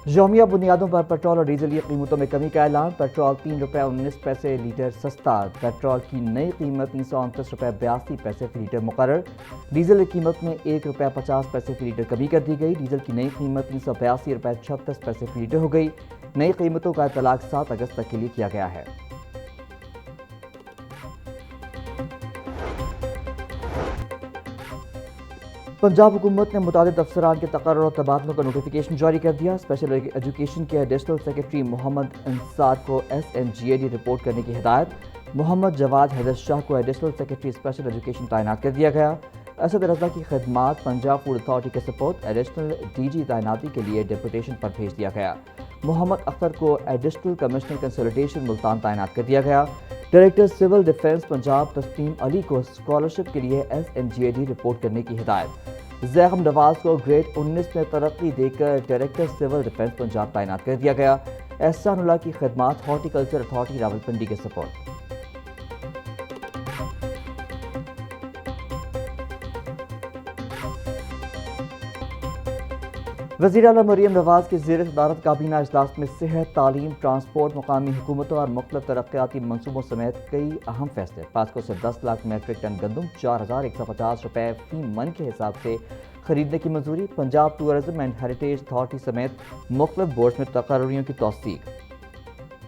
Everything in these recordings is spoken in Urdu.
یومیہ بنیادوں پر پیٹرول اور ڈیزل کی قیمتوں میں کمی کا اعلان۔ پیٹرول 3 روپے 19 پیسے لیٹر سستا۔ پیٹرول کی نئی قیمت 329 روپے 82 پیسے فی لیٹر مقرر۔ ڈیزل کی قیمت میں 1 روپے 50 پیسے فی لیٹر کمی کر دی گئی۔ ڈیزل کی نئی قیمت 382 روپے 36 پیسے فی لیٹر ہو گئی۔ نئی قیمتوں کا اطلاق 7 اگست تک کے لیے کیا گیا ہے۔ پنجاب حکومت نے متعدد افسران کے تقرر اور تبادلوں کا نوٹیفیکیشن جاری کر دیا۔ اسپیشل ایجوکیشن کے ایڈیشنل سیکرٹری محمد انصار کو SNGAD رپورٹ کرنے کی ہدایت۔ محمد جواد حیدر شاہ کو ایڈیشنل سیکرٹری اسپیشل ایجوکیشن تعینات کر دیا گیا۔ اسد رضا کی خدمات پنجاب فوڈ اتھارٹی کے سپورٹ ایڈیشنل DG تعیناتی کے لیے ڈیپوٹیشن پر بھیج دیا گیا۔ محمد اختر کو ایڈیشنل کمشنر کنسولیڈیشن ملتان تعینات کر دیا گیا۔ ڈائریکٹر سول ڈیفنس پنجاب تسلیم علی کو اسکالرشپ کے لیے SNGAD رپورٹ کرنے کی ہدایت۔ زیغم نواز کو گریڈ 19 میں ترقی دے کر ڈائریکٹر سول ڈیفنس پنجاب تعینات کر دیا گیا۔ احسان اللہ کی خدمات ہارٹیکلچر اتھارٹی راولپنڈی کے سپورٹ۔ وزیر اعلیٰ مریم نواز کے زیر صدارت کابینہ اجلاس میں صحت، تعلیم، ٹرانسپورٹ، مقامی حکومتوں اور مختلف ترقیاتی منصوبوں سمیت کئی اہم فیصلے۔ پاسکو سے 10 لاکھ میٹرک ٹن گندم 4150 روپے فی من کے حساب سے خریدنے کی منظوری۔ Punjab tourism and heritage authority سمیت مختلف بورڈز میں تقرریوں کی توثیق۔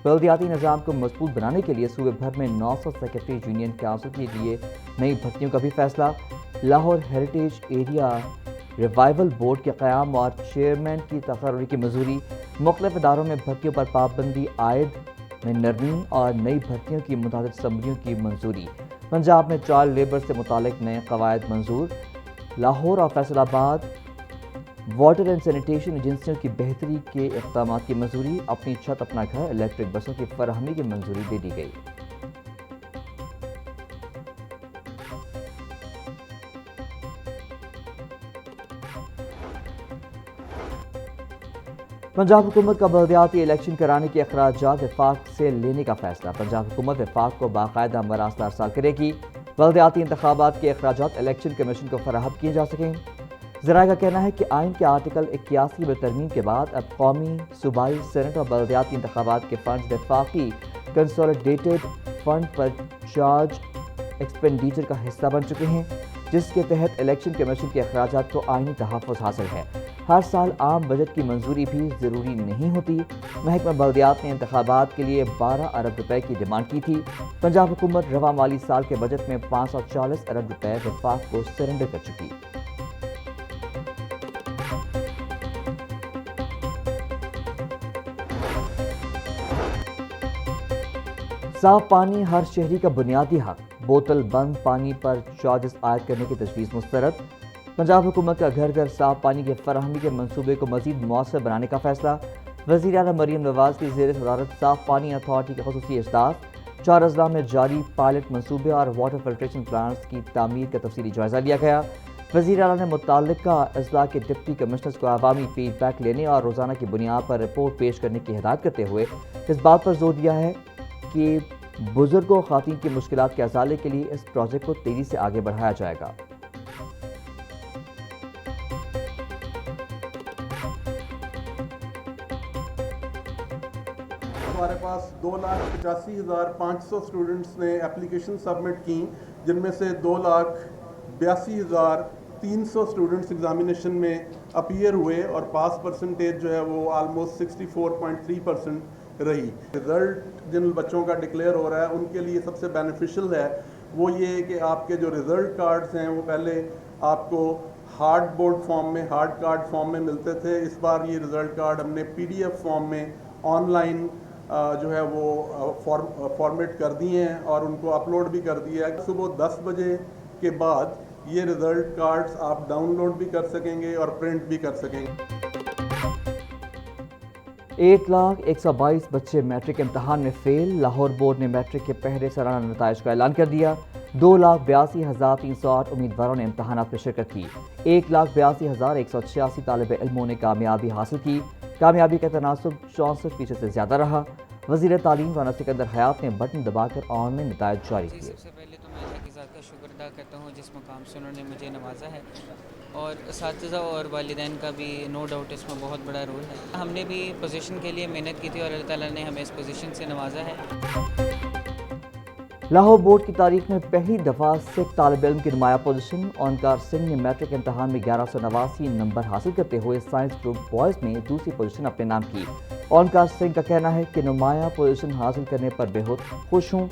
بلدیاتی نظام کو مضبوط بنانے کے لیے صوبے بھر میں 900 سیکرٹریز یونین کونسل کے لیے نئی بھرتیوں کا بھی فیصلہ۔ Lahore heritage area revival board کے قیام اور چیئرمین کی تقرری کی منظوری۔ مختلف اداروں میں بھرتیوں پر پابندی عائد میں نرمی اور نئی بھرتیوں کی متعدد اسمبلیوں کی منظوری۔ پنجاب میں چائلڈ لیبر سے متعلق نئے قواعد منظور۔ لاہور اور فیصل آباد واٹر اینڈ سینیٹیشن ایجنسیوں کی بہتری کے اقدامات کی منظوری۔ اپنی چھت اپنا گھر الیکٹرک بسوں کی فراہمی کی منظوری دے دی گئی۔ پنجاب حکومت کا بلدیاتی الیکشن کرانے کے اخراجات وفاق سے لینے کا فیصلہ۔ پنجاب حکومت وفاق کو باقاعدہ مراسلہ ارسال کرے گی۔ بلدیاتی انتخابات کے اخراجات الیکشن کمیشن کو فراہم کیے جا سکیں۔ ذرائع کا کہنا ہے کہ آئین کے آرٹیکل 81 میں ترمیم کے بعد اب قومی، صوبائی، سینٹ اور بلدیاتی انتخابات کے فنڈز وفاقی کنسولیڈیٹڈ فنڈ پر چارج ایکسپینڈیچر کا حصہ بن چکے ہیں، جس کے تحت الیکشن کمیشن کے اخراجات کو آئینی تحفظ حاصل ہے۔ ہر سال عام بجٹ کی منظوری بھی ضروری نہیں ہوتی۔ محکمہ بلدیات نے انتخابات کے لیے 12 ارب روپے کی ڈیمانڈ کی تھی۔ پنجاب حکومت رواں مالی سال کے بجٹ میں 540 ارب روپے وفاق کو سرنڈر کر چکی۔ صاف پانی ہر شہری کا بنیادی حق۔ بوتل بند پانی پر چارجز عائد کرنے کی تجویز مسترد۔ پنجاب حکومت کا گھر گھر صاف پانی کی فراہمی کے منصوبے کو مزید مؤثر بنانے کا فیصلہ۔ وزیر اعلیٰ مریم نواز کی زیر صدارت صاف پانی اتھارٹی کا خصوصی اجلاس۔ 4 اضلاع میں جاری پائلٹ منصوبے اور واٹر فلٹریشن پلانٹس کی تعمیر کا تفصیلی جائزہ لیا گیا۔ وزیر اعلیٰ نے متعلقہ اضلاع کے ڈپٹی کمشنرز کو عوامی فیڈ بیک لینے اور روزانہ کی بنیاد پر رپورٹ پیش کرنے کی ہدایت کرتے ہوئے اس بات پر زور دیا ہے کہ بزرگوں اور خواتین کی مشکلات کے ازالے کے لیے اس پروجیکٹ کو تیزی سے آگے بڑھایا جائے گا۔ ہمارے پاس 2,85,500 اسٹوڈنٹس نے اپلیکیشن سبمٹ کی، جن میں سے 2,82,300 اسٹوڈنٹس ایگزامینیشن میں اپیئر ہوئے اور پاس پرسنٹیج جو ہے وہ آلموسٹ 64.3% رہی۔ رزلٹ جن بچوں کا ڈکلیئر ہو رہا ہے ان کے لیے سب سے بینیفیشل ہے وہ یہ کہ آپ کے جو رزلٹ کارڈز ہیں وہ پہلے آپ کو ہارڈ بورڈ فارم میں، ہارڈ کارڈ فارم میں ملتے تھے۔ اس بار یہ رزلٹ کارڈ ہم نے PDF فارم میں آن لائن جو ہے وہ فارمیٹ کر دیے ہیں اور ان کو اپلوڈ بھی کر دیا ہے۔ صبح 10 بجے کے بعد یہ رزلٹ کارڈز آپ ڈاؤن لوڈ بھی کر سکیں گے اور پرنٹ بھی کر سکیں گے۔ 1,122 بچے میٹرک امتحان میں فیل۔ لاہور بورڈ نے میٹرک کے پہلے سالانہ نتائج کا اعلان کر دیا۔ 2,82,308 امیدواروں نے امتحانات میں شرکت کی۔ 1,82,186 طالب علموں نے کامیابی حاصل کی۔ کامیابی کا تناسب 64% سے زیادہ رہا۔ وزیر تعلیم رانا سکندر حیات نے بٹن دبا کر آن لائن نتائج جاری کیے۔ سب سے پہلے تو میں اللہ کی ذات کا شکر ادا کرتا ہوں جس مقام سے انہوں نے مجھے نوازا ہے، اور اساتذہ اور والدین کا بھی نو ڈاؤٹ اس میں بہت بڑا رول ہے۔ ہم نے بھی پوزیشن کے لیے محنت کی تھی اور اللہ تعالیٰ نے ہمیں اس پوزیشن سے نوازا ہے۔ لاہور بورڈ کی تاریخ میں پہلی دفعہ سکھ طالب علم کی نمایاں پوزیشن اونکار سنگھ نے میٹرک امتحان میں 1189 نمبر حاصل کرتے ہوئے سائنس گروپ بوائز میں دوسری پوزیشن اپنے نام کی۔ اونکار سنگھ کا کہنا ہے کہ نمایاں پوزیشن حاصل کرنے پر بے حد خوش ہوں،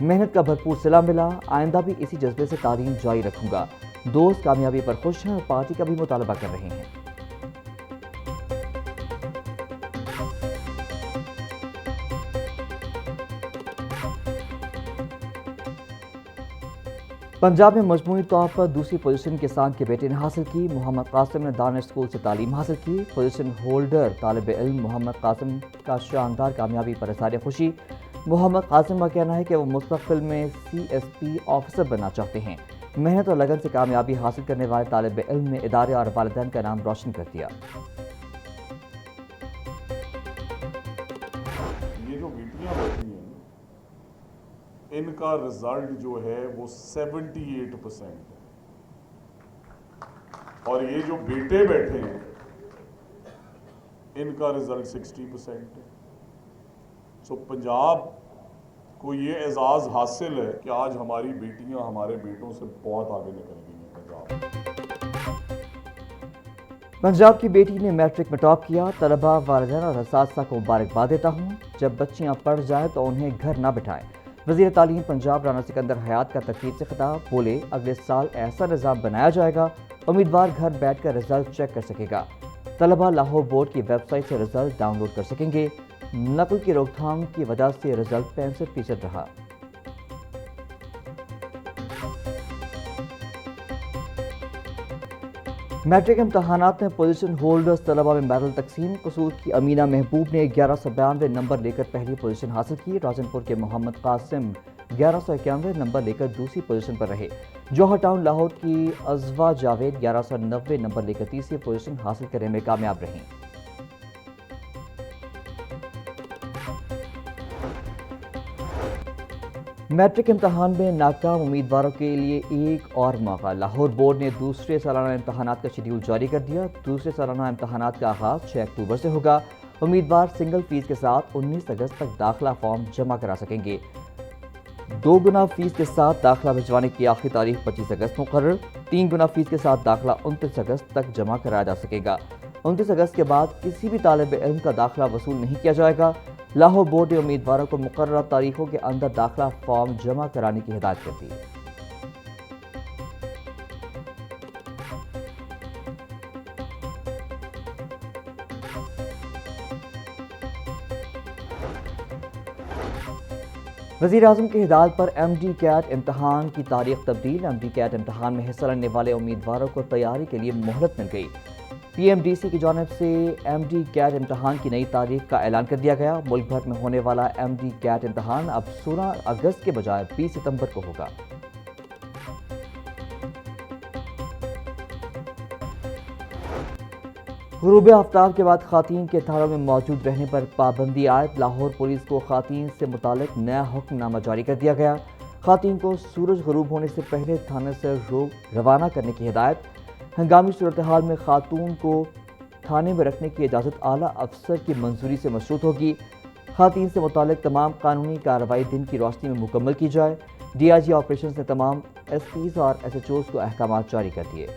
محنت کا بھرپور صلہ ملا، آئندہ بھی اسی جذبے سے تعلیم جاری رکھوں گا۔ دوست کامیابی پر خوش ہیں اور پارٹی کا بھی مطالبہ کر رہے ہیں۔ پنجاب میں مجموعی طور پر دوسری پوزیشن کسان کے بیٹے نے حاصل کی۔ محمد قاسم نے دانش اسکول سے تعلیم حاصل کی۔ پوزیشن ہولڈر طالب علم محمد قاسم کا شاندار کامیابی پر اظہار خوشی۔ محمد قاسم کا کہنا ہے کہ وہ مستقبل میں CSP آفیسر بننا چاہتے ہیں۔ محنت اور لگن سے کامیابی حاصل کرنے والے طالب علم نے ادارے اور والدین کا نام روشن کر دیا۔ یہ جو بیٹیاں بیٹھی ہیں ان کا رزلٹ جو ہے وہ 78% ہے، اور یہ جو بیٹے بیٹھے ہیں ان کا رزلٹ 60% ہے۔ سو پنجاب کو یہ اعزاز حاصل ہے کہ آج ہماری بیٹیاں ہمارے بیٹوں سے بہت آگے نکل گئی ہیں۔ پنجاب کی بیٹی نے میٹرک میں ٹاپ کیا۔ طلباء، والدین اور اساتذہ کو مبارکباد دیتا ہوں۔ جب بچیاں پڑھ جائیں تو انہیں گھر نہ بٹھائیں۔ وزیر تعلیم پنجاب رانا سکندر حیات کا تقریب سے خطاب، بولے اگلے سال ایسا نظام بنایا جائے گا امیدوار گھر بیٹھ کر رزلٹ چیک کر سکے گا۔ طلباء لاہور بورڈ کی ویب سائٹ سے رزلٹ ڈاؤن لوڈ کر سکیں گے۔ نقل کی روک تھام کی وجہ سے رزلٹ 65% رہا۔ میٹرک امتحانات میں پوزیشن ہولڈرز طلباء میں میڈل تقسیم۔ قصور کی امینہ محبوب نے 1192 نمبر لے کر پہلی پوزیشن حاصل کی۔ راجن پور کے محمد قاسم 1191 نمبر لے کر دوسری پوزیشن پر رہے۔ جوہر ٹاؤن لاہور کی عزوہ جاوید 1190 نمبر لے کر تیسری پوزیشن حاصل کرنے میں کامیاب رہیں۔ میٹرک امتحان میں ناکام امیدواروں کے لیے ایک اور موقع۔ لاہور بورڈ نے دوسرے سالانہ امتحانات کا شیڈیول جاری کر دیا۔ دوسرے سالانہ امتحانات کا آغاز 6 اکتوبر سے ہوگا۔ امیدوار سنگل فیس کے ساتھ 19 اگست تک داخلہ فارم جمع کرا سکیں گے۔ 2 گنا فیس کے ساتھ داخلہ بھجوانے کی آخری تاریخ 25 اگست مقرر۔ 3 گنا فیس کے ساتھ داخلہ 29 اگست تک جمع کرایا جا سکے گا۔ 29 اگست کے بعد کسی بھی طالب علم کا داخلہ وصول نہیں کیا جائے گا۔ لاہور بورڈ نے امیدواروں کو مقررہ تاریخوں کے اندر داخلہ فارم جمع کرانے کی ہدایت کر دی۔ وزیر اعظم کی ہدایت پر MD کیٹ امتحان کی تاریخ تبدیل۔ MD کیٹ امتحان میں حصہ لینے والے امیدواروں کو تیاری کے لیے مہلت مل گئی۔ PMDC کی جانب سے MD کیٹ امتحان کی نئی تاریخ کا اعلان کر دیا گیا۔ ملک بھر میں ہونے والا MD کیٹ امتحان اب 16 اگست کے بجائے 20 ستمبر کو ہوگا۔ غروب آفتاب کے بعد خواتین کے تھانوں میں موجود رہنے پر پابندی عائد۔ لاہور پولیس کو خواتین سے متعلق نیا حکم نامہ جاری کر دیا گیا۔ خواتین کو سورج غروب ہونے سے پہلے تھانے سے روانہ کرنے کی ہدایت۔ ہنگامی صورتحال میں خاتون کو تھانے میں رکھنے کی اجازت اعلیٰ افسر کی منظوری سے مشروط ہوگی۔ خواتین سے متعلق تمام قانونی کارروائی دن کی روشنی میں مکمل کی جائے۔ DIG آپریشنز نے تمام SPs اور SHOs کو احکامات جاری کر دیے۔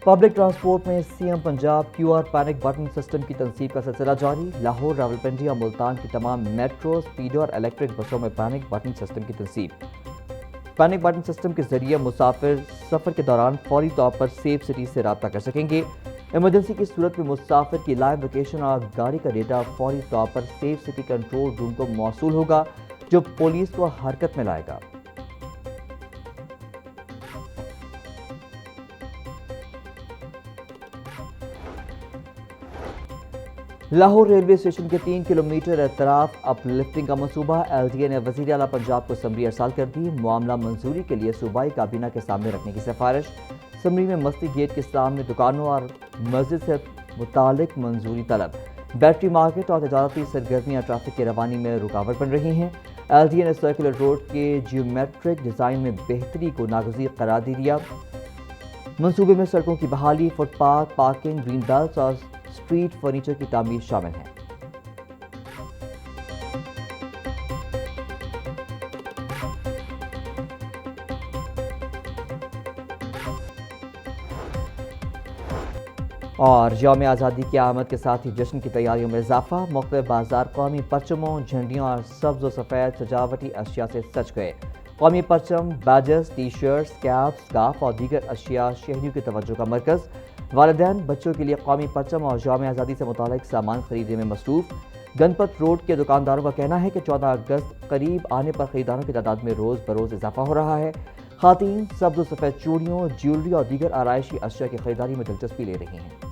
پبلک ٹرانسپورٹ میں CM Punjab QR panic button system کی تنصیب کا سلسلہ جاری۔ لاہور، راولپنڈی اور ملتان کی تمام میٹرو، اسپیڈو اور الیکٹرک بسوں میں پینک بٹن سسٹم کی تنصیب۔ پینک بٹن سسٹم کے ذریعے مسافر سفر کے دوران فوری طور پر سیف سٹی سے رابطہ کر سکیں گے۔ ایمرجنسی کی صورت میں مسافر کی لائیو لوکیشن اور گاڑی کا ڈیٹا فوری طور پر سیف سٹی کنٹرول روم کو موصول ہوگا، جو پولیس کو حرکت میں لائے گا۔ لاہور ریلوے اسٹیشن کے 3 کلومیٹر اطراف اپ لفٹنگ کا منصوبہ۔ LDA نے وزیر اعلیٰ پنجاب کو سمری ارسال کر دی۔ معاملہ منظوری کے لیے صوبائی کابینہ کے سامنے رکھنے کی سفارش۔ سمری میں مستی گیٹ کے سامنے دکانوں اور مسجد سے متعلق منظوری طلب۔ بیٹری مارکیٹ اور تجارتی سرگرمیاں ٹریفک کی روانی میں رکاوٹ بن رہی ہیں۔ LDA نے سرکولر روڈ کے جیومیٹرک ڈیزائن میں بہتری کو ناگزیر قرار دے دیا۔ منصوبے میں سڑکوں کی بحالی، footpath, parking, green belts اور اسٹریٹ فرنیچر کی تعمیر شامل ہیں۔ اور یوم آزادی کی آمد کے ساتھ ہی جشن کی تیاریوں میں اضافہ۔ مختلف بازار قومی پرچموں، جھنڈیوں اور سبز و سفید سجاوٹی اشیاء سے سج گئے۔ قومی پرچم، بیجز، ٹی شرٹس، کیپس، سکارف اور دیگر اشیاء شہریوں کی توجہ کا مرکز۔ والدین بچوں کے لیے قومی پرچم اور یوم آزادی سے متعلق سامان خریدنے میں مصروف۔ گنپت روڈ کے دکانداروں کا کہنا ہے کہ 14 اگست قریب آنے پر خریداروں کی تعداد میں روز بروز اضافہ ہو رہا ہے۔ خواتین سبز و سفید چوڑیوں، جیولری اور دیگر آرائشی اشیاء کی خریداری میں دلچسپی لے رہی ہیں۔